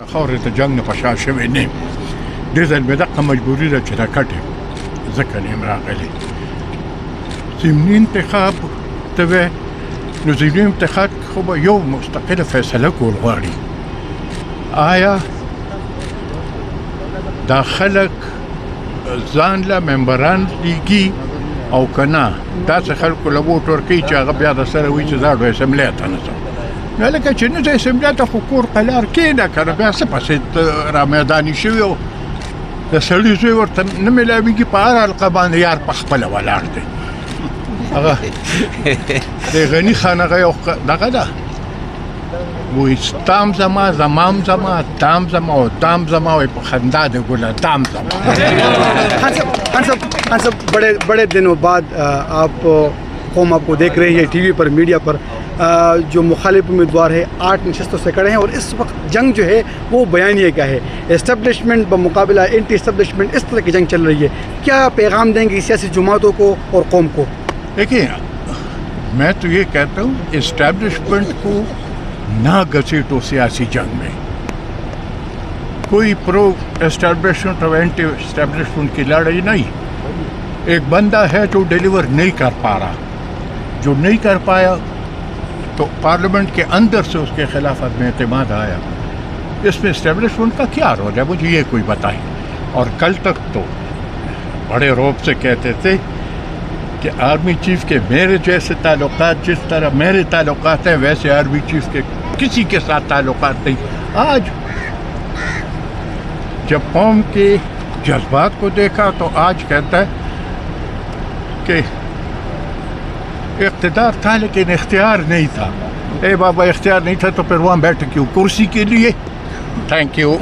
خاورې ته جنګ نه په شا شوی نه یم. دې ځل مې دغه مجبوري ده چې راکټ یم، ځکه نه یم راغلی. ضمني انتخاب ته وې، نو ضمني انتخاب خو به یو مستقله فیصله کول غواړي. آیا دا خلک ځان له ممبران لیږي او که نه داسې خلکو له ووټ ورکوي چې هغه بیا د سره وایي چې زه اسمبلۍ ته نه ځم. نو لکه چې نه ځه اسمبلۍ ته خو کور قلار کښېنه که نه بیا څه پسې رامیداني شوي او د سړي زوی ورته نه میلاوېږي په هر حلقه باندې یار په خپله ولاړ دی. هغه د غني خان هغه یو دغه ده وایي تام زما زمام زما تام زما او تام زما وایي په خندا د ګله تام زما. خان صاحب بڑے دنوں بعد آپ قوم آپ کو دیکھ رہے ہیں ٹی وی پر میڈیا پر، جو مخالف امیدوار ہے 8 نشستوں سے کڑے ہیں اور اس وقت جنگ جو ہے وہ بیانیے کا ہے، اسٹیبلشمنٹ بمقابلہ اینٹی اسٹیبلشمنٹ، اس طرح کی جنگ چل رہی ہے. کیا پیغام دیں گے سیاسی جماعتوں کو اور قوم کو؟ دیکھیے میں تو یہ کہتا ہوں اسٹیبلشمنٹ کو نہ گھسیٹو سیاسی جنگ میں. کوئی پرو اسٹیبلشمنٹ اور اینٹی اسٹیبلشمنٹ کی لڑائی نہیں. ایک بندہ ہے جو ڈیلیور نہیں کر پا رہا، جو نہیں کر پایا تو پارلیمنٹ کے اندر سے اس کے خلاف عدم اعتماد آیا. اس میں اسٹیبلشمنٹ کا کیا رول ہے مجھے یہ کوئی بتائیں. اور کل تک تو بڑے روب سے کہتے تھے کہ آرمی چیف کے میرے جیسے تعلقات، جس طرح میرے تعلقات ہیں ویسے آرمی چیف کے کسی کے ساتھ تعلقات نہیں. آج جب قوم کے جذبات کو دیکھا تو آج کہتا ہے کہ اقتدار تھا لیکن اختیار نہیں تھا. اے بابا اختیار نہیں تھا تو پھر وہاں بیٹھ کیوں کرسی کے لیے. Thank you.